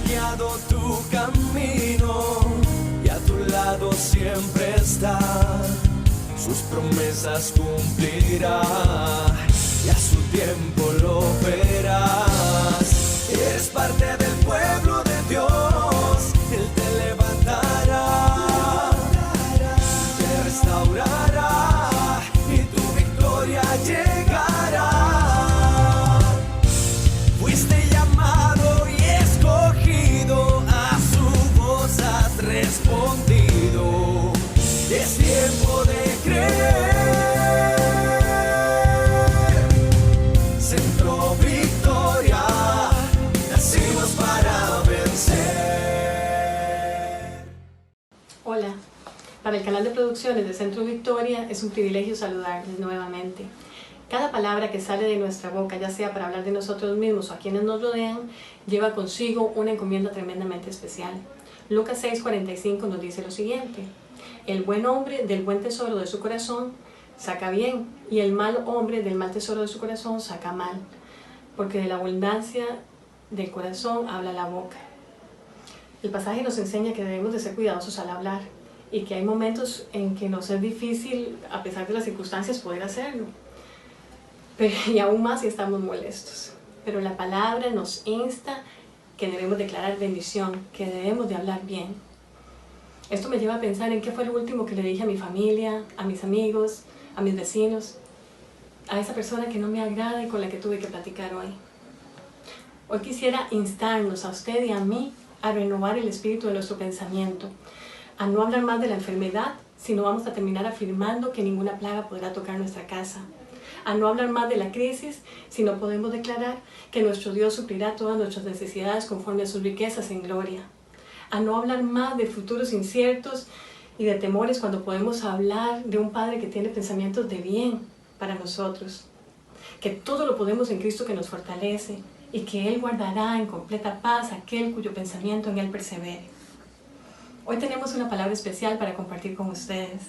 guiado tu camino y a tu lado siempre está. Sus promesas cumplirá y a su tiempo lo verás. Eres parte del pueblo de Dios, Él te levantará, te restaurará y tu victoria llegará. Fuiste llamado y escogido, a su voz has respondido. Es tiempo de creer. Centro Victoria, nacimos para vencer. Hola, para el canal de producciones de Centro Victoria es un privilegio saludarles nuevamente. Cada palabra que sale de nuestra boca, ya sea para hablar de nosotros mismos o a quienes nos rodean, lleva consigo una encomienda tremendamente especial. Lucas 6:45 nos dice lo siguiente: el buen hombre del buen tesoro de su corazón saca bien, y el mal hombre del mal tesoro de su corazón saca mal, porque de la abundancia del corazón habla la boca. El pasaje nos enseña que debemos de ser cuidadosos al hablar y que hay momentos en que nos es difícil, a pesar de las circunstancias, poder hacerlo. Y aún más si estamos molestos. Pero la palabra nos insta que debemos declarar bendición, que debemos de hablar bien. Esto me lleva a pensar en qué fue lo último que le dije a mi familia, a mis amigos, a mis vecinos, a esa persona que no me agrada y con la que tuve que platicar hoy. Hoy quisiera instarnos a usted y a mí a renovar el espíritu de nuestro pensamiento, a no hablar más de la enfermedad, sino vamos a terminar afirmando que ninguna plaga podrá tocar nuestra casa. A no hablar más de la crisis, sino podemos declarar que nuestro Dios suplirá todas nuestras necesidades conforme a sus riquezas en gloria. A no hablar más de futuros inciertos y de temores cuando podemos hablar de un Padre que tiene pensamientos de bien para nosotros. Que todo lo podemos en Cristo que nos fortalece y que Él guardará en completa paz aquel cuyo pensamiento en Él persevere. Hoy tenemos una palabra especial para compartir con ustedes.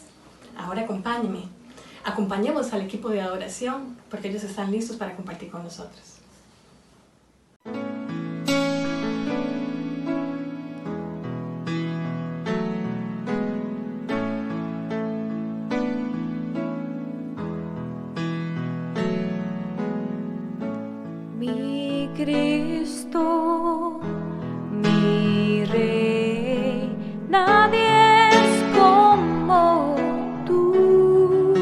Ahora acompáñenme. Acompañemos al equipo de adoración porque ellos están listos para compartir con nosotros. Mi Cristo, mi Rey, nadie es como tú.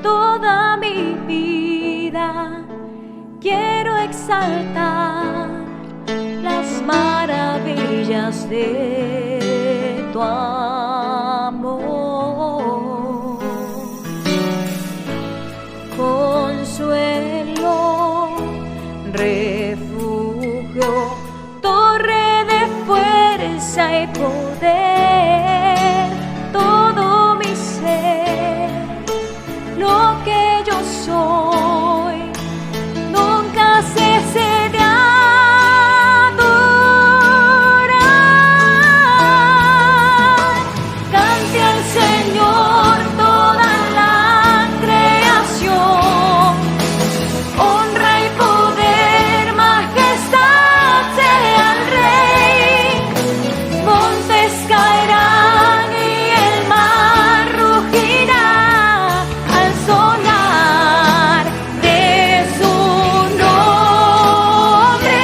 Toda mi vida quiero exaltar las maravillas de tu amor. Consuelo, refugio, torre de fuerza y poder, todo mi ser, lo que yo soy, nunca cese de adorar. Cante al Señor toda la creación, honra y poder, majestad sea al Rey. Montes caerán y el mar rugirá al sonar de su nombre.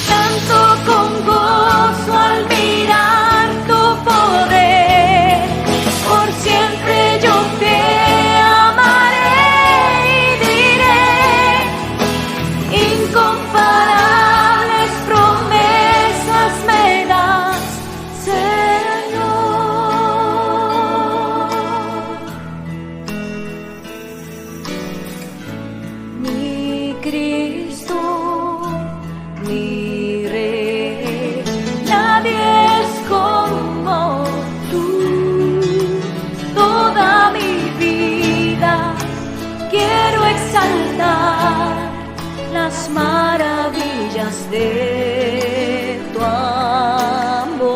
Canto con gozo al mirar tu poder, por siempre yo te amaré y diré: incomparables promesas me das, Señor. Mi Cristo, mi Rey, nadie es como tú. Toda mi vida quiero exaltar las maravillas de tu amor.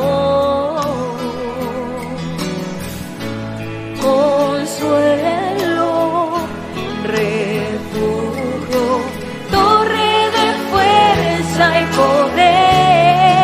Consuelo, refugio, torre de fuerza y poder,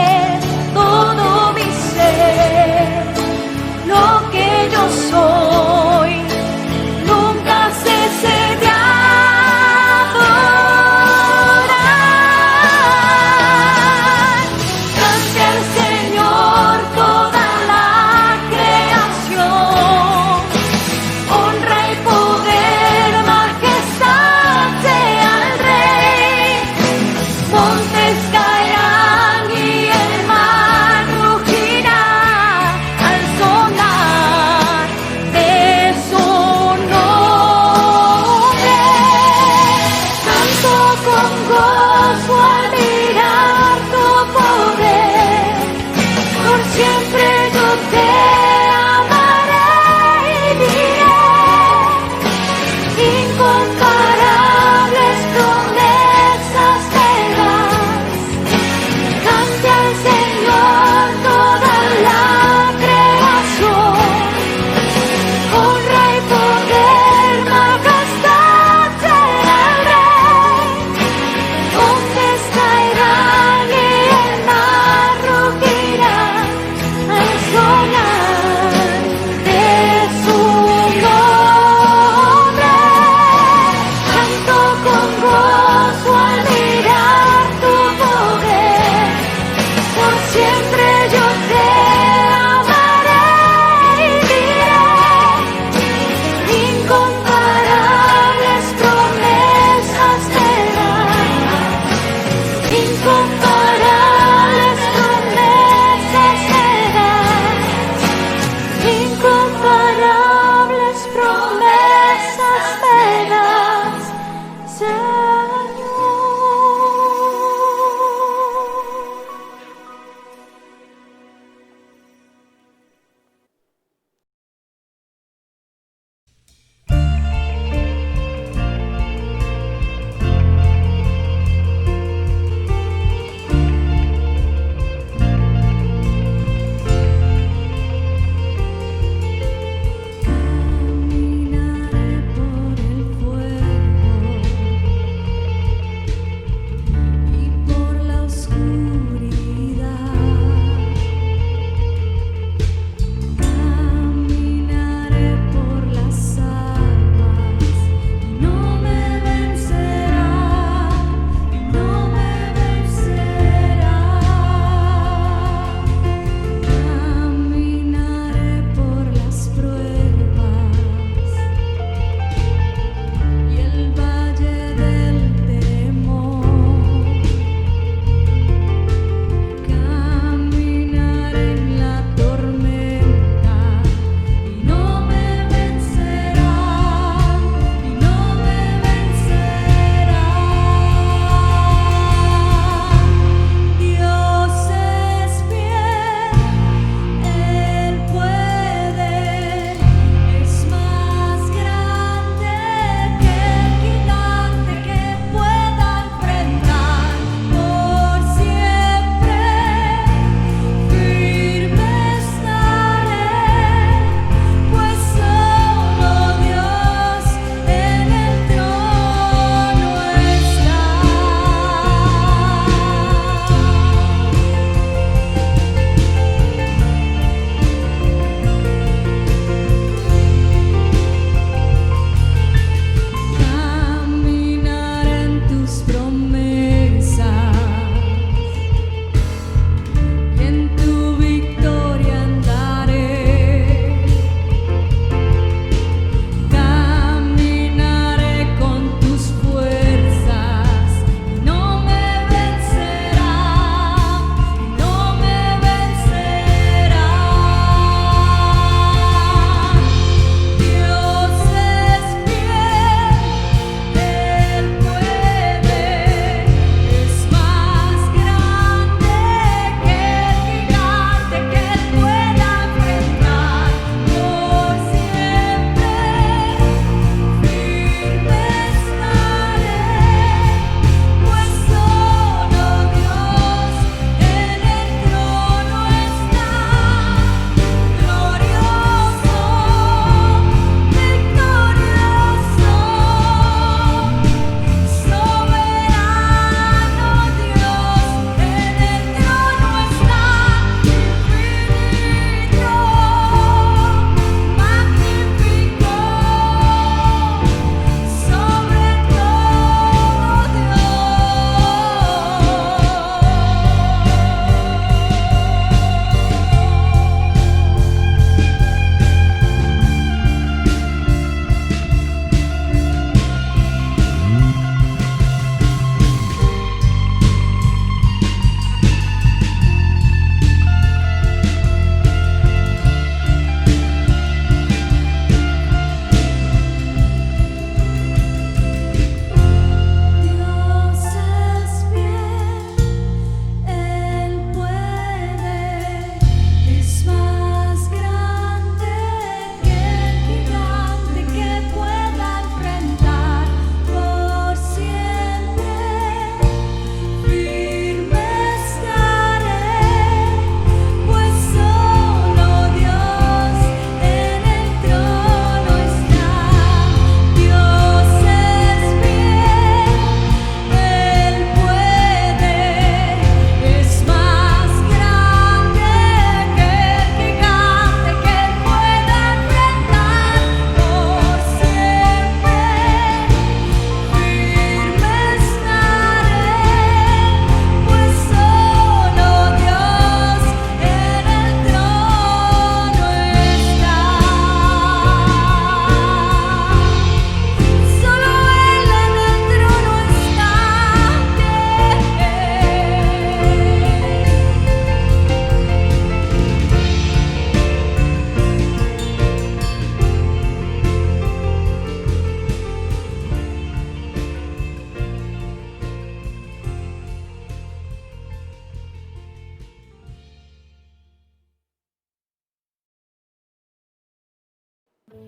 Dios,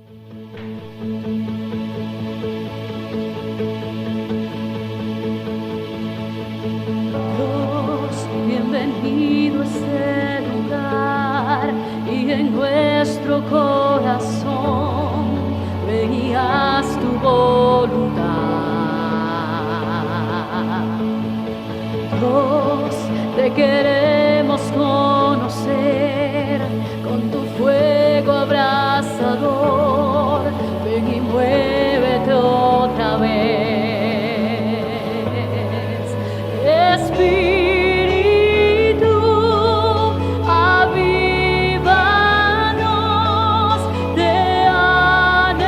bienvenido a este lugar y en nuestro corazón veías tu voluntad. Dios, te queremos conocer con tu fuego abrasador. Ven y muévete otra vez. Espíritu, avívanos, te anhelamos,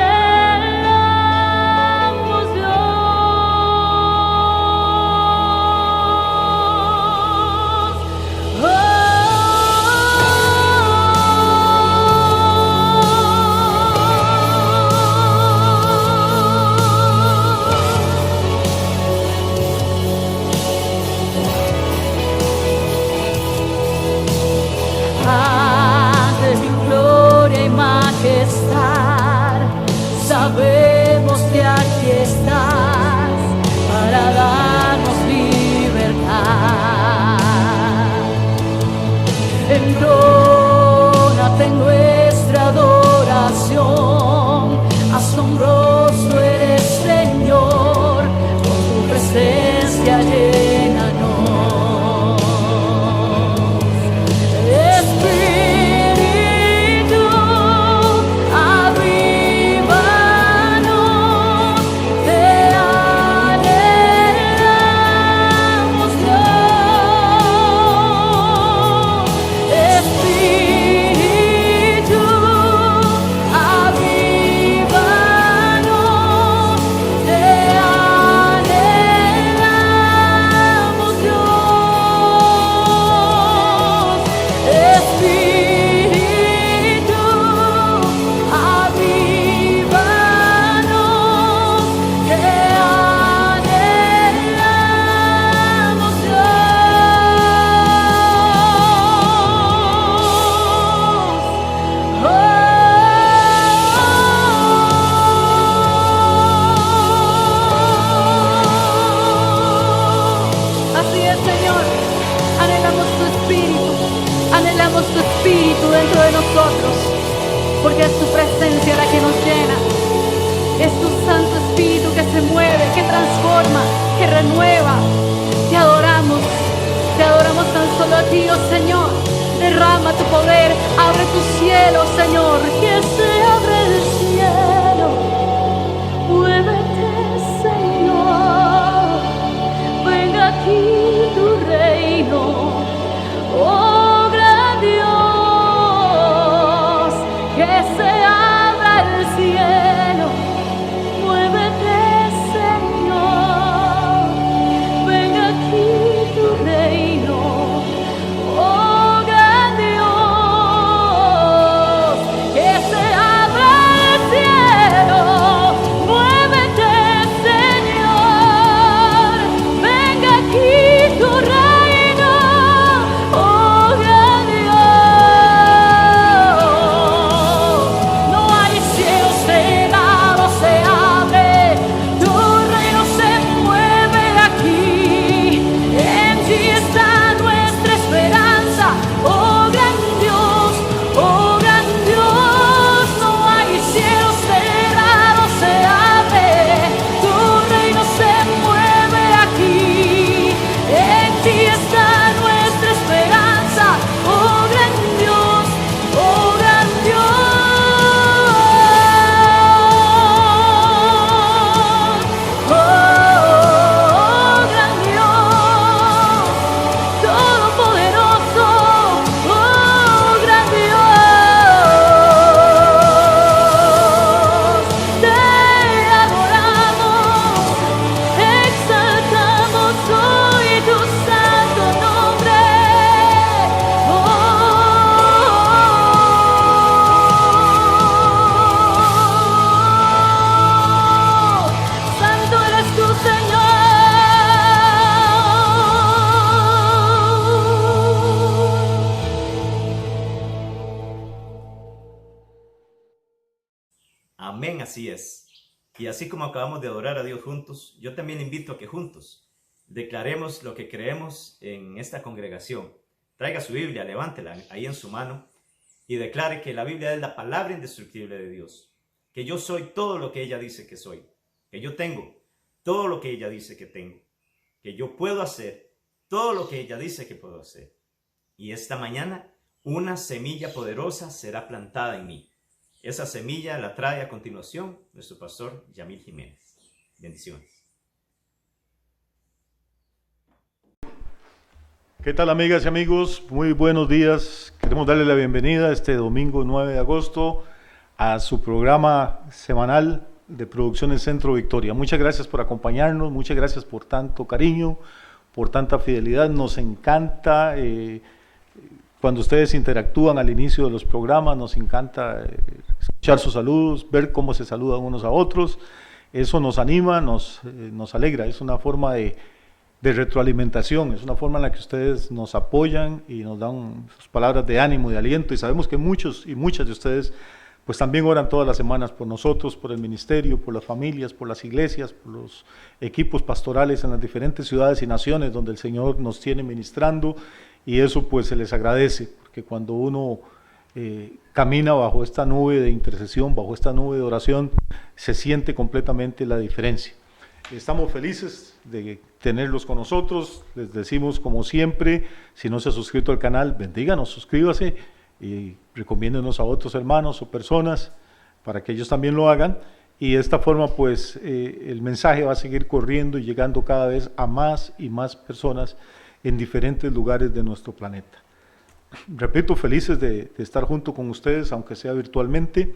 Dios. Ante tu gloria y majestad, sabemos que aquí estás para darnos libertad. Entrónate en nuestra adoración, asombroso eres, Señor, con tu presencia llénanos. Espíritu, avívanos, te anhelamos, Dios. Espíritu, avívanos, te anhelamos, Dios. Espíritu, avívanos, te anhelamos, Así es, Señor. Anhelamos tu espíritu dentro de nosotros, porque es tu presencia la que nos llena. Es tu Santo Espíritu que se mueve, que transforma, que renueva. Te adoramos tan solo a ti, oh Señor. Derrama tu poder, abre tu cielo, Señor, que se abre el cielo. Muévete, Señor, venga aquí tu reino. Oh gran Dios, que se abra el cielo. Muévete, Señor, venga aquí tu reino. Oh gran Dios, que se abra el cielo. Muévete, Señor, venga aquí tu reino. Oh gran Dios, no hay cielos cegados Amén, así es. Y así como acabamos de adorar a Dios juntos, yo también invito a que juntos declaremos lo que creemos en esta congregación. Traiga su Biblia, levántela ahí en su mano y declare que la Biblia es la palabra indestructible de Dios, que yo soy todo lo que ella dice que soy, que yo tengo todo lo que ella dice que tengo, que yo puedo hacer todo lo que ella dice que puedo hacer. Y esta mañana una semilla poderosa será plantada en mí. Esa semilla la trae a continuación nuestro pastor Yamil Jiménez. Bendiciones. ¿Qué tal, amigas y amigos? Muy buenos días. Queremos darle la bienvenida este domingo 9 de agosto a su programa semanal de Producciones Centro Victoria. Muchas gracias por acompañarnos, muchas gracias por tanto cariño, por tanta fidelidad. Nos encanta cuando ustedes interactúan al inicio de los programas, nos encanta escuchar sus saludos, ver cómo se saludan unos a otros. Eso nos anima, nos alegra, es una forma de retroalimentación, es una forma en la que ustedes nos apoyan y nos dan sus palabras de ánimo y de aliento, y sabemos que muchos y muchas de ustedes pues también oran todas las semanas por nosotros, por el ministerio, por las familias, por las iglesias, por los equipos pastorales en las diferentes ciudades y naciones donde el Señor nos tiene ministrando, y eso pues se les agradece, porque cuando uno camina bajo esta nube de intercesión, bajo esta nube de oración, se siente completamente la diferencia. Estamos felices de tenerlos con nosotros. Les decimos, como siempre, si no se ha suscrito al canal, bendíganos, suscríbase y recomiéndenos a otros hermanos o personas para que ellos también lo hagan, y de esta forma pues el mensaje va a seguir corriendo y llegando cada vez a más y más personas en diferentes lugares de nuestro planeta. Repito, felices de estar junto con ustedes, aunque sea virtualmente,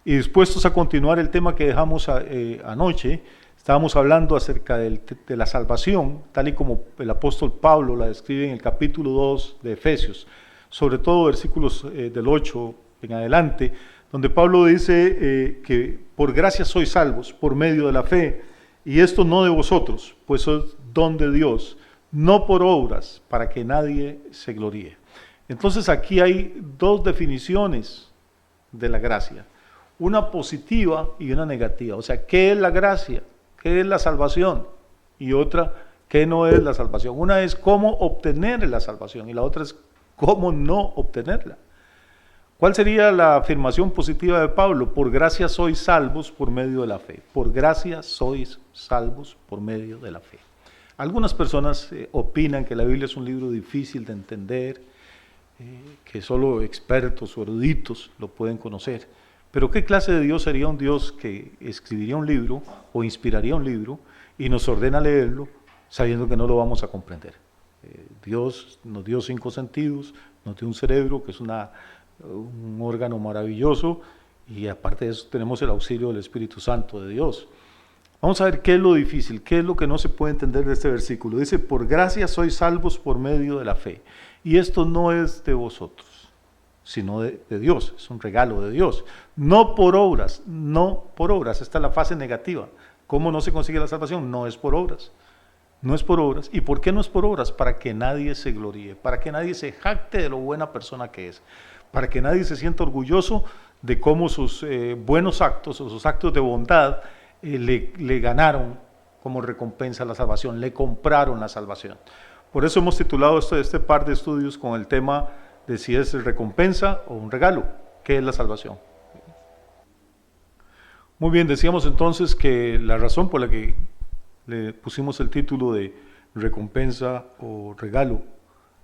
y dispuestos a continuar el tema que dejamos anoche. Estábamos hablando acerca de la salvación, tal y como el apóstol Pablo la describe en el capítulo 2 de Efesios, sobre todo versículos del 8 en adelante, donde Pablo dice que por gracia sois salvos por medio de la fe, y esto no de vosotros, pues es don de Dios, no por obras, para que nadie se gloríe. Entonces aquí hay dos definiciones de la gracia, una positiva y una negativa. O sea, ¿qué es la gracia? ¿Qué es la salvación? Y otra, ¿qué no es la salvación? Una es cómo obtener la salvación y la otra es cómo no obtenerla. ¿Cuál sería la afirmación positiva de Pablo? Por gracia sois salvos por medio de la fe. Por gracia sois salvos por medio de la fe. Algunas personas opinan que la Biblia es un libro difícil de entender, que solo expertos o eruditos lo pueden conocer. Pero ¿qué clase de Dios sería un Dios que escribiría un libro o inspiraría un libro y nos ordena leerlo sabiendo que no lo vamos a comprender? Dios nos dio 5 sentidos, nos dio un cerebro que es un órgano maravilloso, y aparte de eso tenemos el auxilio del Espíritu Santo de Dios. Vamos a ver qué es lo difícil, qué es lo que no se puede entender de este versículo. Dice, por gracia sois salvos por medio de la fe, y esto no es de vosotros, sino de Dios, es un regalo de Dios, no por obras, no por obras. Esta es la fase negativa. ¿Cómo no se consigue la salvación? No es por obras, no es por obras. ¿Y por qué no es por obras? Para que nadie se gloríe, para que nadie se jacte de lo buena persona que es, para que nadie se sienta orgulloso de cómo sus buenos actos o sus actos de bondad le ganaron como recompensa la salvación, le compraron la salvación. Por eso hemos titulado este par de estudios con el tema de si es recompensa o un regalo. ¿Qué es la salvación? Muy bien, decíamos entonces que la razón por la que le pusimos el título de recompensa o regalo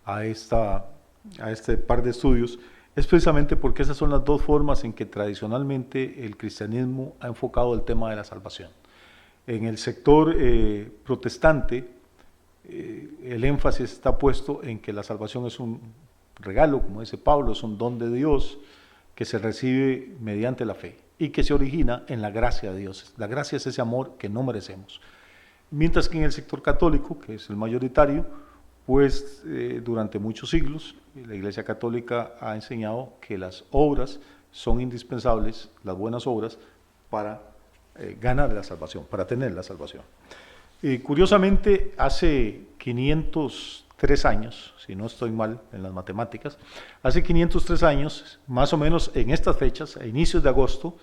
a este par de estudios es precisamente porque esas son las dos formas en que tradicionalmente el cristianismo ha enfocado el tema de la salvación. En el sector protestante, el énfasis está puesto en que la salvación es un regalo, como dice Pablo, es un don de Dios que se recibe mediante la fe y que se origina en la gracia de Dios. La gracia es ese amor que no merecemos. Mientras que en el sector católico, que es el mayoritario, pues durante muchos siglos la Iglesia Católica ha enseñado que las obras son indispensables, las buenas obras, para ganar la salvación, para tener la salvación. Curiosamente, hace 503 años, si no estoy mal en las matemáticas, hace 503 años, más o menos en estas fechas, a inicios de agosto,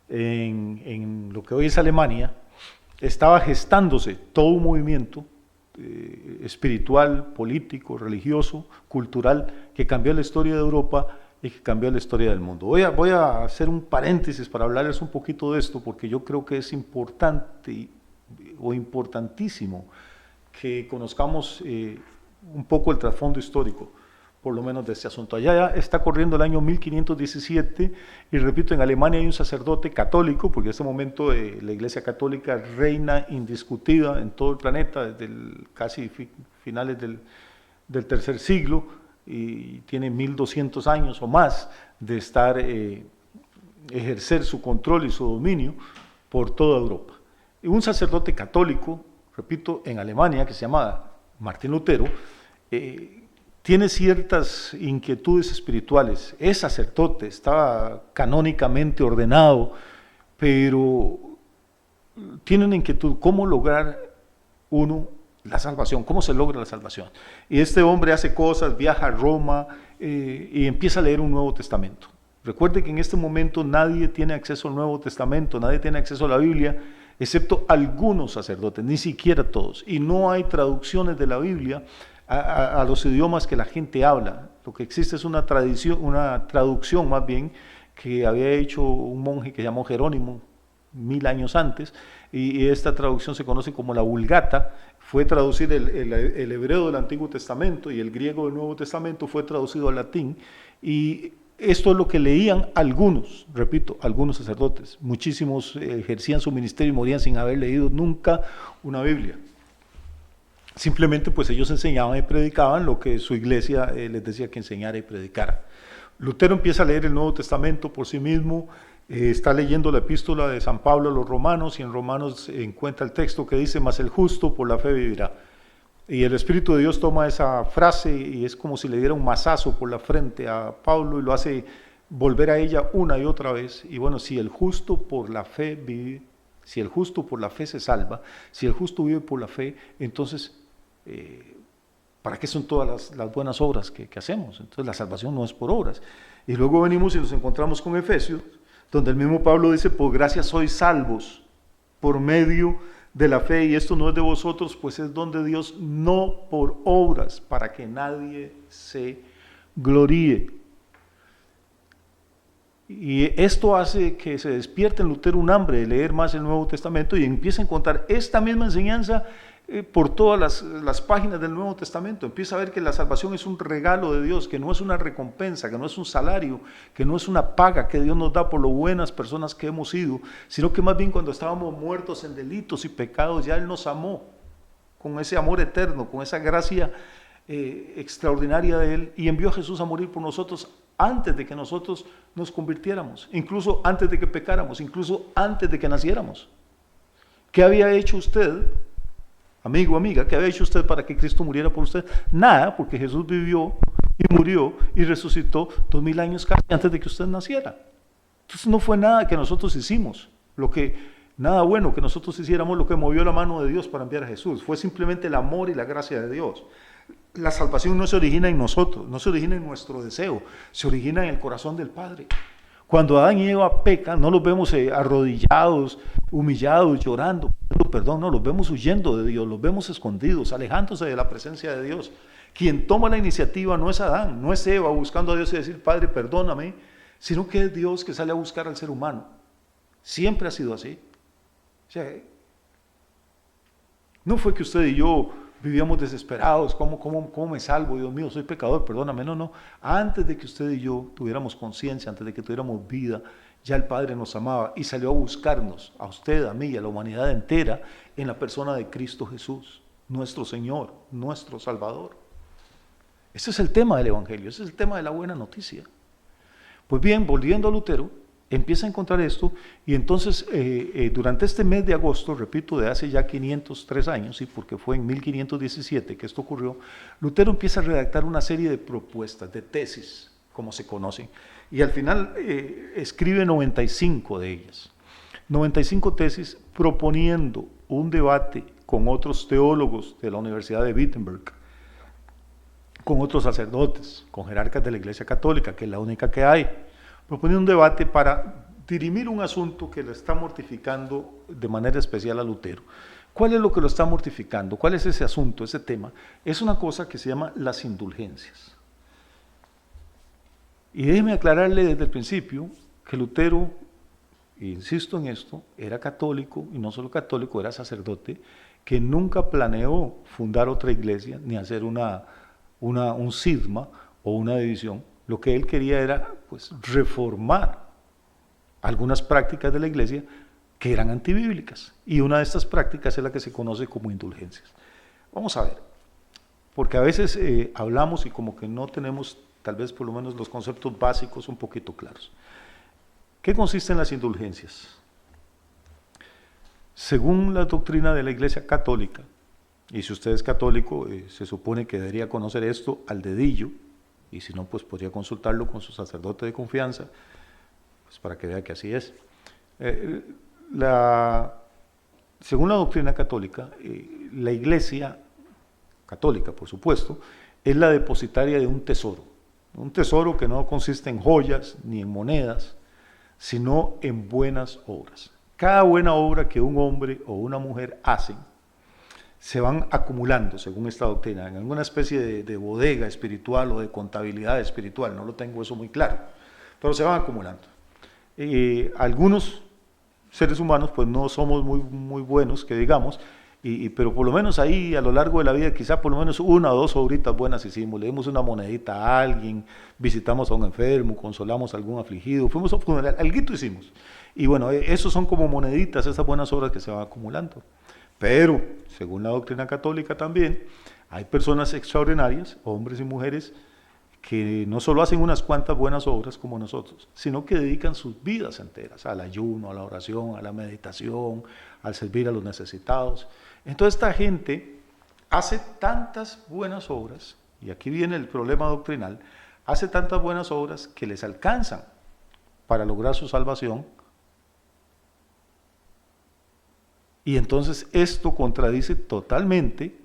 en lo que hoy es Alemania, estaba gestándose todo un movimiento espiritual, político, religioso, cultural, que cambió la historia de Europa y que cambió la historia del mundo. Voy a hacer un paréntesis para hablarles un poquito de esto, porque yo creo que es importante o importantísimo que conozcamos un poco el trasfondo histórico, por lo menos de este asunto. Allá está corriendo el año 1517 y repito, en Alemania hay un sacerdote católico, porque en este momento la Iglesia Católica reina indiscutida en todo el planeta desde casi finales del tercer siglo, y tiene 1200 años o más de estar ejercer su control y su dominio por toda Europa. Y un sacerdote católico, repito, en Alemania, que se llama Martín Lutero, tiene ciertas inquietudes espirituales. Es sacerdote, estaba canónicamente ordenado, pero tiene una inquietud: ¿cómo lograr uno la salvación? ¿Cómo se logra la salvación? Y este hombre hace cosas, viaja a Roma y empieza a leer un Nuevo Testamento. Recuerde que en este momento nadie tiene acceso al Nuevo Testamento, nadie tiene acceso a la Biblia, excepto algunos sacerdotes, ni siquiera todos. Y no hay traducciones de la Biblia a los idiomas que la gente habla. Lo que existe es una traducción más bien, que había hecho un monje que se llamó Jerónimo 1000 años antes, y esta traducción se conoce como la Vulgata. Fue traducir el hebreo del Antiguo Testamento, y el griego del Nuevo Testamento fue traducido al latín, y esto es lo que leían algunos, repito, algunos sacerdotes. Muchísimos ejercían su ministerio y morían sin haber leído nunca una Biblia. Simplemente pues ellos enseñaban y predicaban lo que su iglesia les decía que enseñara y predicara. Lutero empieza a leer el Nuevo Testamento por sí mismo, está leyendo la epístola de San Pablo a los Romanos, y en Romanos encuentra el texto que dice: mas el justo por la fe vivirá. Y el Espíritu de Dios toma esa frase y es como si le diera un mazazo por la frente a Pablo y lo hace volver a ella una y otra vez. Y bueno, si el justo por la fe vive, si el justo por la fe se salva, si el justo vive por la fe, entonces ¿para qué son todas las buenas obras que hacemos? Entonces la salvación no es por obras. Y luego venimos y nos encontramos con Efesios, donde el mismo Pablo dice: por gracia sois salvos por medio de la fe, y esto no es de vosotros, pues es don de Dios, no por obras, para que nadie se gloríe. Y esto hace que se despierte en Lutero un hambre de leer más el Nuevo Testamento, y empieza a encontrar esta misma enseñanza por todas las páginas del Nuevo Testamento. Empieza a ver que la salvación es un regalo de Dios, que no es una recompensa, que no es un salario, que no es una paga que Dios nos da por lo buenas personas que hemos sido, sino que más bien cuando estábamos muertos en delitos y pecados, ya Él nos amó con ese amor eterno, con esa gracia extraordinaria de Él, y envió a Jesús a morir por nosotros antes de que nosotros nos convirtiéramos, incluso antes de que pecáramos, incluso antes de que naciéramos. ¿Qué había hecho usted, amigo, amiga? ¿Qué había hecho usted para que Cristo muriera por usted? Nada, porque Jesús vivió y murió y resucitó 2000 años casi antes de que usted naciera. Entonces no fue nada que nosotros hicimos, nada bueno que nosotros hiciéramos lo que movió la mano de Dios para enviar a Jesús. Fue simplemente el amor y la gracia de Dios. La salvación no se origina en nosotros, no se origina en nuestro deseo, se origina en el corazón del Padre. Cuando Adán y Eva pecan, no los vemos arrodillados, humillados, llorando, perdón, no, los vemos huyendo de Dios, los vemos escondidos, alejándose de la presencia de Dios. Quien toma la iniciativa no es Adán, no es Eva buscando a Dios y decir: Padre, perdóname, sino que es Dios que sale a buscar al ser humano. Siempre ha sido así. O sea, no fue que usted y yo vivíamos desesperados: ¿cómo me salvo? Dios mío, soy pecador, perdóname. No. Antes de que usted y yo tuviéramos conciencia, antes de que tuviéramos vida, ya el Padre nos amaba y salió a buscarnos, a usted, a mí y a la humanidad entera, en la persona de Cristo Jesús, nuestro Señor, nuestro Salvador. Ese es el tema del Evangelio, ese es el tema de la buena noticia. Pues bien, volviendo a Lutero, empieza a encontrar esto, y entonces durante este mes de agosto, repito, de hace ya 503 años, ¿sí? Porque fue en 1517 que esto ocurrió, Lutero empieza a redactar una serie de propuestas, de tesis, como se conocen, y al final escribe 95 de ellas. 95 tesis proponiendo un debate con otros teólogos de la Universidad de Wittenberg, con otros sacerdotes, con jerarcas de la Iglesia Católica, que es la única que hay, proponiendo un debate para dirimir un asunto que lo está mortificando de manera especial a Lutero. ¿Cuál es lo que lo está mortificando? ¿Cuál es ese asunto, ese tema? Es una cosa que se llama las indulgencias. Y déjeme aclararle desde el principio que Lutero, e insisto en esto, era católico, y no solo católico, era sacerdote, que nunca planeó fundar otra iglesia, ni hacer un cisma o una división. Lo que él quería era pues, reformar algunas prácticas de la iglesia que eran antibíblicas, y una de estas prácticas es la que se conoce como indulgencias. Vamos a ver, porque a veces hablamos y como que no tenemos tal vez por lo menos los conceptos básicos un poquito claros. ¿Qué consisten las indulgencias? Según la doctrina de la Iglesia Católica, y si usted es católico, se supone que debería conocer esto al dedillo, y si no, pues podría consultarlo con su sacerdote de confianza, pues para que vea que así es. Según la doctrina católica, la Iglesia católica, por supuesto, es la depositaria de un tesoro que no consiste en joyas ni en monedas, sino en buenas obras. Cada buena obra que un hombre o una mujer hacen, se van acumulando, según esta doctrina, en alguna especie de bodega espiritual o de contabilidad espiritual, no lo tengo eso muy claro, pero se van acumulando. Algunos seres humanos pues no somos muy buenos, que digamos, pero por lo menos ahí a lo largo de la vida quizá por lo menos una o dos obritas buenas hicimos, le dimos una monedita a alguien, visitamos a un enfermo, consolamos a algún afligido, fuimos a un funeral, alguito hicimos. Y bueno, esos son como moneditas, esas buenas obras que se van acumulando. Pero, según la doctrina católica también, hay personas extraordinarias, hombres y mujeres, que no solo hacen unas cuantas buenas obras como nosotros, sino que dedican sus vidas enteras al ayuno, a la oración, a la meditación, al servir a los necesitados. Entonces esta gente hace tantas buenas obras, y aquí viene el problema doctrinal, hace tantas buenas obras que les alcanzan para lograr su salvación, y entonces esto contradice totalmente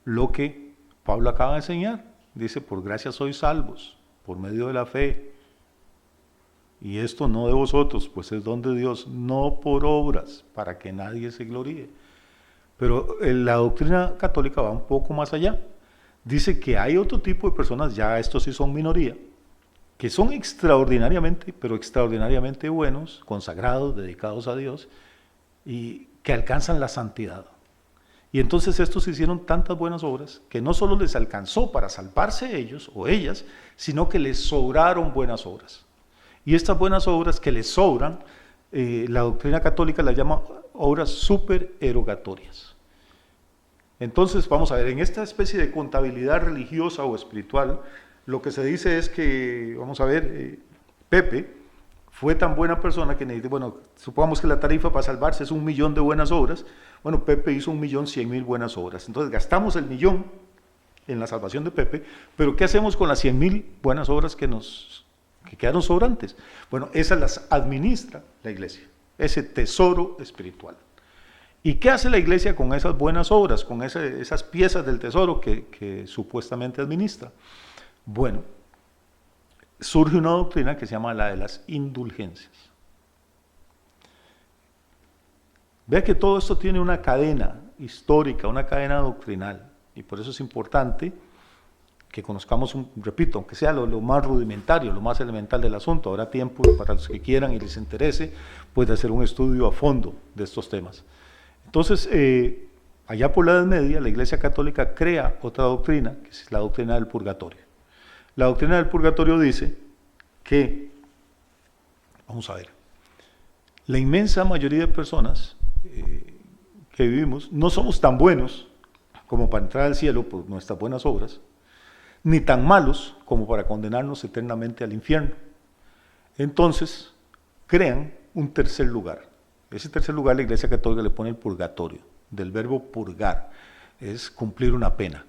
lo que Pablo acaba de enseñar. Dice, por gracia sois salvos, por medio de la fe. Y esto no de vosotros, pues es don de Dios, no por obras, para que nadie se gloríe. Pero la doctrina católica va un poco más allá. Dice que hay otro tipo de personas, ya estos sí son minoría, que son extraordinariamente, pero extraordinariamente buenos, consagrados, dedicados a Dios, y que alcanzan la santidad. Y entonces estos hicieron tantas buenas obras que no solo les alcanzó para salvarse ellos o ellas, sino que les sobraron buenas obras. Y estas buenas obras que les sobran, la doctrina católica las llama obras supererogatorias. Entonces, vamos a ver, en esta especie de contabilidad religiosa o espiritual, lo que se dice es que, vamos a ver, Pepe fue tan buena persona que, bueno, supongamos que la tarifa para salvarse es 1.000.000 de buenas obras. Bueno, Pepe hizo 1.100.000 buenas obras. Entonces gastamos el 1.000.000 en la salvación de Pepe, pero ¿qué hacemos con las 100.000 buenas obras que quedaron sobrantes? Bueno, esas las administra la iglesia, ese tesoro espiritual. ¿Y qué hace la iglesia con esas buenas obras, con esas piezas del tesoro que supuestamente administra? Bueno, surge una doctrina que se llama la de las indulgencias. Vea que todo esto tiene una cadena histórica, una cadena doctrinal, y por eso es importante que conozcamos, repito, aunque sea lo más rudimentario, lo más elemental del asunto. Habrá tiempo para los que quieran y les interese, pues de hacer un estudio a fondo de estos temas. Entonces, allá por la Edad Media, la Iglesia Católica crea otra doctrina, que es la doctrina del purgatorio. La doctrina del purgatorio dice que, vamos a ver, la inmensa mayoría de personas que vivimos no somos tan buenos como para entrar al cielo por nuestras buenas obras, ni tan malos como para condenarnos eternamente al infierno. Entonces, crean un tercer lugar. Ese tercer lugar la Iglesia Católica le pone el purgatorio, del verbo purgar, es cumplir una pena.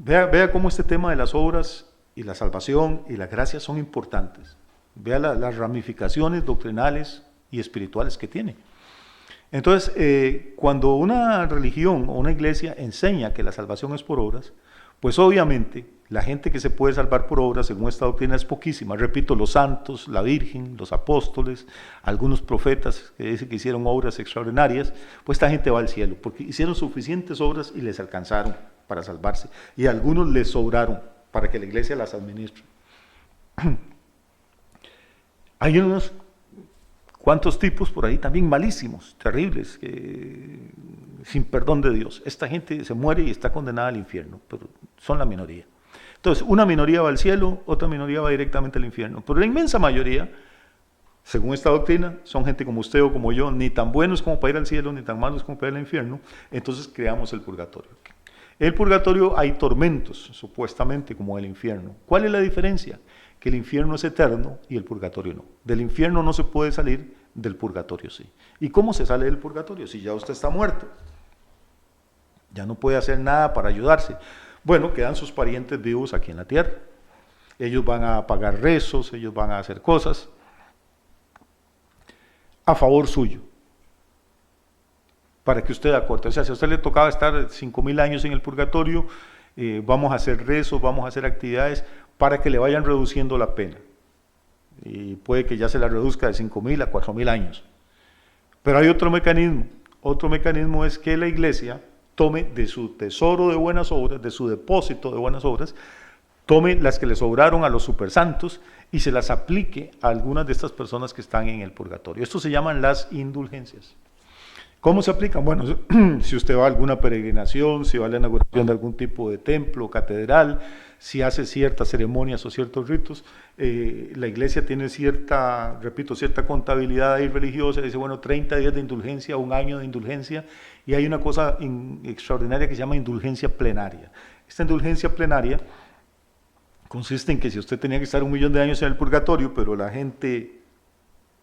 Vea cómo este tema de las obras y la salvación y la gracia son importantes. Vea las ramificaciones doctrinales y espirituales que tiene. Entonces, cuando una religión o una iglesia enseña que la salvación es por obras, Pues obviamente la gente que se puede salvar por obra, según esta doctrina, es poquísima. Repito, los santos, la Virgen, los apóstoles, algunos profetas que dicen que hicieron obras extraordinarias, pues esta gente va al cielo, porque hicieron suficientes obras y les alcanzaron para salvarse. Y a algunos les sobraron para que la iglesia las administre. Hay unos cuantos tipos por ahí también malísimos, terribles, sin perdón de Dios. Esta gente se muere y está condenada al infierno, pero son la minoría. Entonces, una minoría va al cielo, otra minoría va directamente al infierno. Pero la inmensa mayoría, según esta doctrina, son gente como usted o como yo, ni tan buenos como para ir al cielo, ni tan malos como para ir al infierno. Entonces creamos el purgatorio. En el purgatorio hay tormentos, supuestamente, como el infierno. ¿Cuál es la diferencia? Que el infierno es eterno y el purgatorio no. Del infierno no se puede salir, del purgatorio sí. ¿Y cómo se sale del purgatorio? Si ya usted está muerto, ya no puede hacer nada para ayudarse. Bueno, quedan sus parientes vivos aquí en la tierra. Ellos van a pagar rezos, ellos van a hacer cosas a favor suyo, para que usted acorte. O sea, si a usted le tocaba estar 5.000 años en el purgatorio, vamos a hacer rezos, vamos a hacer actividades para que le vayan reduciendo la pena. Y puede que ya se la reduzca de 5.000 a 4.000 años. Pero hay otro mecanismo. Otro mecanismo es que la iglesia tome de su tesoro de buenas obras, de su depósito de buenas obras, tome las que le sobraron a los supersantos y se las aplique a algunas de estas personas que están en el purgatorio. Esto se llaman las indulgencias. ¿Cómo se aplican? Bueno, si usted va a alguna peregrinación, si va a la inauguración de algún tipo de templo, catedral, si hace ciertas ceremonias o ciertos ritos, la iglesia tiene cierta contabilidad ahí religiosa, dice, bueno, 30 días de indulgencia, 1 año de indulgencia, y hay una cosa extraordinaria que se llama indulgencia plenaria. Esta indulgencia plenaria consiste en que si usted tenía que estar 1.000.000 de años en el purgatorio, pero la gente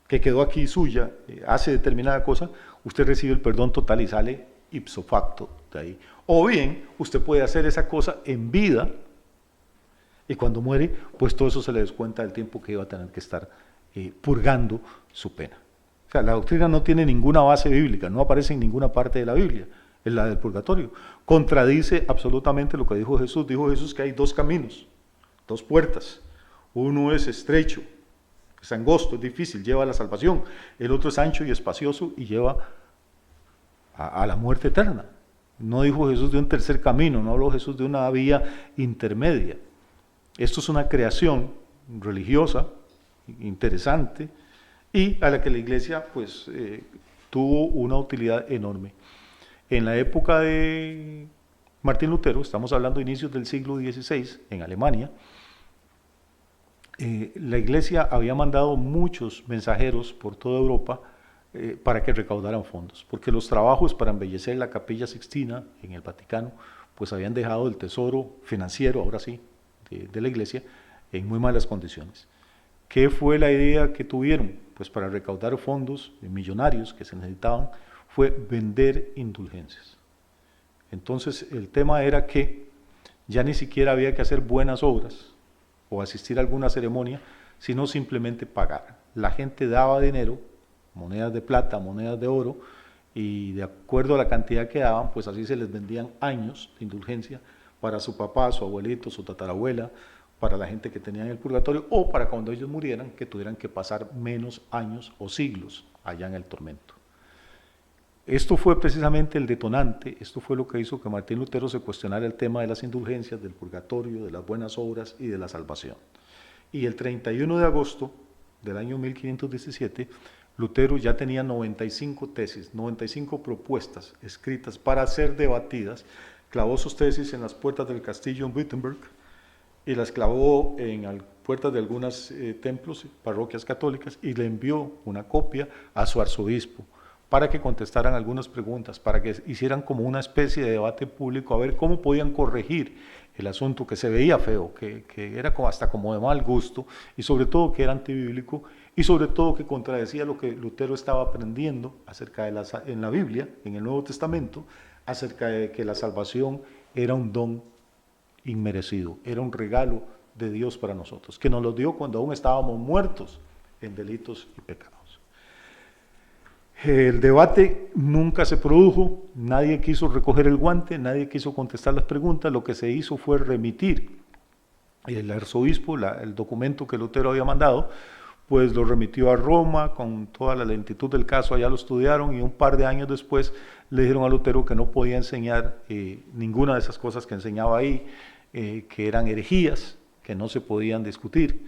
que quedó aquí suya hace determinada cosa, usted recibe el perdón total y sale ipso facto de ahí. O bien, usted puede hacer esa cosa en vida y cuando muere, pues todo eso se le descuenta del tiempo que iba a tener que estar purgando su pena. O sea, la doctrina no tiene ninguna base bíblica, no aparece en ninguna parte de la Biblia, es la del purgatorio. Contradice absolutamente lo que dijo Jesús. Dijo Jesús que hay 2 caminos, 2 puertas. Uno es estrecho, es angosto, es difícil, lleva a la salvación. El otro es ancho y espacioso y lleva a la muerte eterna. No dijo Jesús de un tercer camino, no habló Jesús de una vía intermedia. Esto es una creación religiosa, interesante, y a la que la iglesia pues tuvo una utilidad enorme. En la época de Martín Lutero, estamos hablando de inicios del siglo XVI, en Alemania, la iglesia había mandado muchos mensajeros por toda Europa para que recaudaran fondos, porque los trabajos para embellecer la Capilla Sixtina en el Vaticano, pues habían dejado el tesoro financiero, ahora sí, de la iglesia, en muy malas condiciones. ¿Qué fue la idea que tuvieron? Pues para recaudar fondos millonarios que se necesitaban, fue vender indulgencias. Entonces el tema era que ya ni siquiera había que hacer buenas obras, o asistir a alguna ceremonia, sino simplemente pagar. La gente daba dinero, monedas de plata, monedas de oro, y de acuerdo a la cantidad que daban, pues así se les vendían años de indulgencia para su papá, su abuelito, su tatarabuela, para la gente que tenía en el purgatorio, o para cuando ellos murieran, que tuvieran que pasar menos años o siglos allá en el tormento. Esto fue precisamente el detonante, esto fue lo que hizo que Martín Lutero se cuestionara el tema de las indulgencias, del purgatorio, de las buenas obras y de la salvación. Y el 31 de agosto del año 1517, Lutero ya tenía 95 tesis, 95 propuestas escritas para ser debatidas, clavó sus tesis en las puertas del castillo en Wittenberg y las clavó en las puertas de algunos templos, parroquias católicas, y le envió una copia a su arzobispo, para que contestaran algunas preguntas, para que hicieran como una especie de debate público, a ver cómo podían corregir el asunto que se veía feo, que era hasta como de mal gusto, y sobre todo que era antibíblico, y sobre todo que contradecía lo que Lutero estaba aprendiendo acerca de en la Biblia, en el Nuevo Testamento, acerca de que la salvación era un don inmerecido, era un regalo de Dios para nosotros, que nos lo dio cuando aún estábamos muertos en delitos y pecados. El debate nunca se produjo, nadie quiso recoger el guante, nadie quiso contestar las preguntas, lo que se hizo fue remitir el arzobispo, el documento que Lutero había mandado, pues lo remitió a Roma con toda la lentitud del caso, allá lo estudiaron y un par de años después le dijeron a Lutero que no podía enseñar ninguna de esas cosas que enseñaba ahí, que eran herejías, que no se podían discutir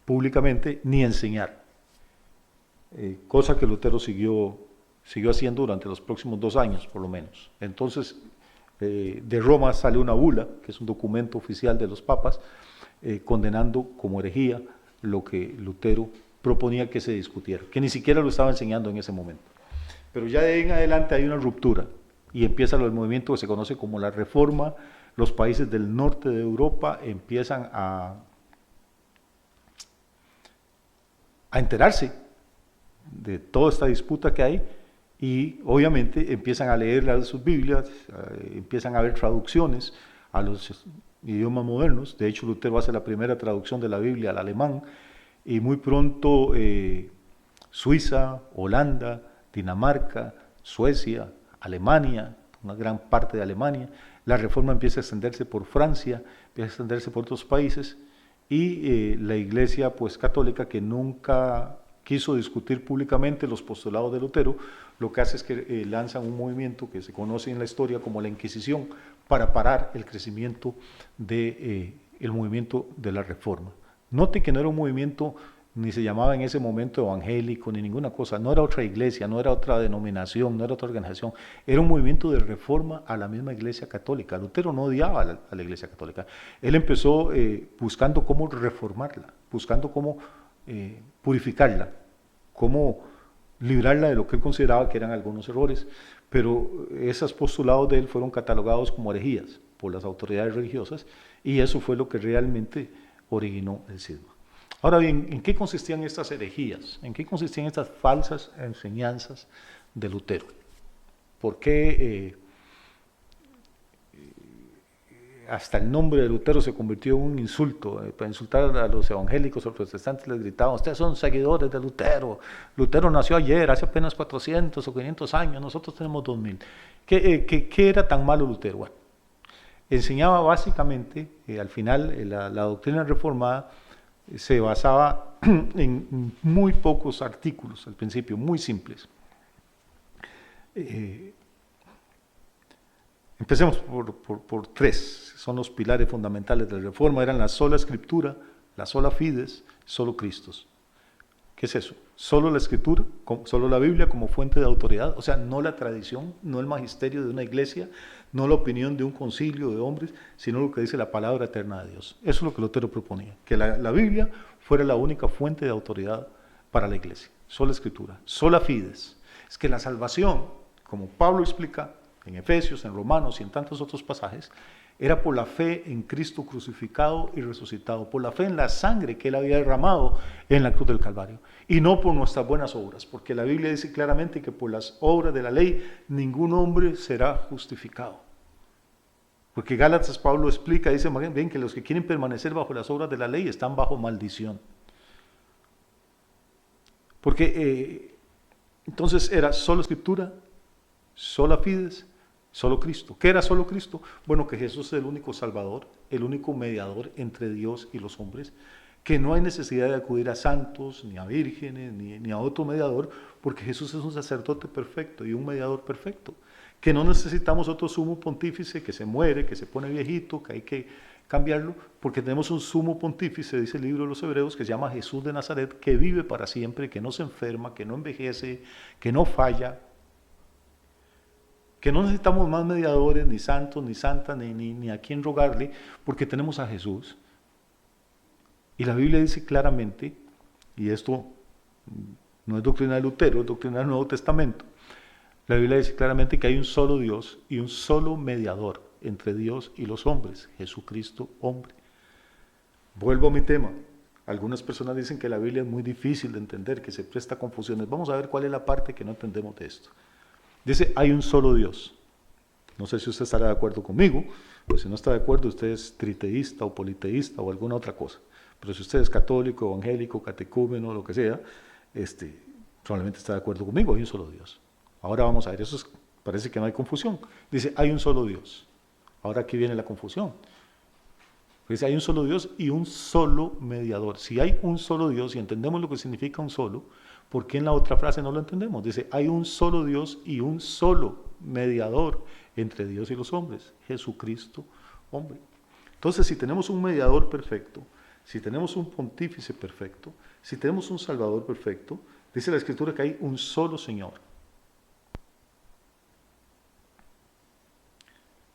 públicamente ni enseñar, cosa que Lutero siguió haciendo durante los próximos 2 años por lo menos. Entonces de Roma sale una bula, que es un documento oficial de los papas, condenando como herejía lo que Lutero proponía que se discutiera, que ni siquiera lo estaba enseñando en ese momento. Pero ya de ahí en adelante hay una ruptura y empieza el movimiento que se conoce como la Reforma. Los países del norte de Europa empiezan a enterarse de toda esta disputa que hay y obviamente empiezan a leer sus Biblias, empiezan a ver traducciones a los idiomas modernos. De hecho, Lutero hace la primera traducción de la Biblia al alemán y muy pronto Suiza, Holanda, Dinamarca, Suecia, Alemania, una gran parte de Alemania, la Reforma empieza a extenderse por Francia, empieza a extenderse por otros países y la Iglesia pues católica, que nunca quiso discutir públicamente los postulados de Lutero, lo que hace es que lanzan un movimiento que se conoce en la historia como la Inquisición para parar el crecimiento del movimiento de la Reforma. Note que no era un movimiento, ni se llamaba en ese momento evangélico, ni ninguna cosa, no era otra iglesia, no era otra denominación, no era otra organización, era un movimiento de reforma a la misma Iglesia Católica. Lutero no odiaba a la Iglesia Católica, él empezó buscando cómo reformarla, buscando cómo purificarla, cómo librarla de lo que él consideraba que eran algunos errores, pero esos postulados de él fueron catalogados como herejías por las autoridades religiosas y eso fue lo que realmente originó el cisma. Ahora bien, ¿en qué consistían estas herejías? ¿En qué consistían estas falsas enseñanzas de Lutero? ¿Por qué hasta el nombre de Lutero se convirtió en un insulto? Para insultar a los evangélicos o protestantes les gritaban: ustedes son seguidores de Lutero, Lutero nació ayer, hace apenas 400 o 500 años, nosotros tenemos 2000. ¿Qué era tan malo Lutero? Bueno, enseñaba básicamente, al final, la doctrina reformada se basaba en muy pocos artículos al principio, muy simples. Empecemos por 3, son los pilares fundamentales de la Reforma, eran la sola Escritura, la sola Fides, solo Cristos. ¿Qué es eso? Solo la Escritura, solo la Biblia como fuente de autoridad, o sea, no la tradición, no el magisterio de una iglesia, no la opinión de un concilio de hombres, sino lo que dice la palabra eterna de Dios. Eso es lo que Lutero proponía, que la Biblia fuera la única fuente de autoridad para la iglesia. Sola Escritura, sola Fides. Es que la salvación, como Pablo explica en Efesios, en Romanos y en tantos otros pasajes, era por la fe en Cristo crucificado y resucitado, por la fe en la sangre que Él había derramado en la cruz del Calvario, y no por nuestras buenas obras, porque la Biblia dice claramente que por las obras de la ley ningún hombre será justificado. Porque Gálatas Pablo explica, dice, ven que los que quieren permanecer bajo las obras de la ley están bajo maldición. Porque entonces era solo Escritura, sola Fides, solo Cristo. ¿Qué era solo Cristo? Bueno, que Jesús es el único Salvador, el único mediador entre Dios y los hombres, que no hay necesidad de acudir a santos, ni a vírgenes, ni a otro mediador, porque Jesús es un sacerdote perfecto y un mediador perfecto, que no necesitamos otro sumo pontífice que se muere, que se pone viejito, que hay que cambiarlo, porque tenemos un sumo pontífice, dice el libro de los Hebreos, que se llama Jesús de Nazaret, que vive para siempre, que no se enferma, que no envejece, que no falla, que no necesitamos más mediadores, ni santos, ni santas, ni a quién rogarle, porque tenemos a Jesús. Y la Biblia dice claramente, y esto no es doctrina de Lutero, es doctrina del Nuevo Testamento, la Biblia dice claramente que hay un solo Dios y un solo mediador entre Dios y los hombres, Jesucristo hombre. Vuelvo a mi tema. Algunas personas dicen que la Biblia es muy difícil de entender, que se presta a confusiones. Vamos a ver cuál es la parte que no entendemos de esto. Dice, hay un solo Dios. No sé si usted estará de acuerdo conmigo, pero si no está de acuerdo, usted es triteísta o politeísta o alguna otra cosa. Pero si usted es católico, evangélico, catecúmeno, lo que sea, Probablemente está de acuerdo conmigo, hay un solo Dios. Ahora vamos a ver, parece que no hay confusión. Dice, hay un solo Dios. Ahora aquí viene la confusión. Dice, hay un solo Dios y un solo mediador. Si hay un solo Dios y entendemos lo que significa un solo, ¿por qué en la otra frase no lo entendemos? Dice, hay un solo Dios y un solo mediador entre Dios y los hombres, Jesucristo, hombre. Entonces, si tenemos un mediador perfecto, si tenemos un pontífice perfecto, si tenemos un salvador perfecto, dice la Escritura que hay un solo Señor.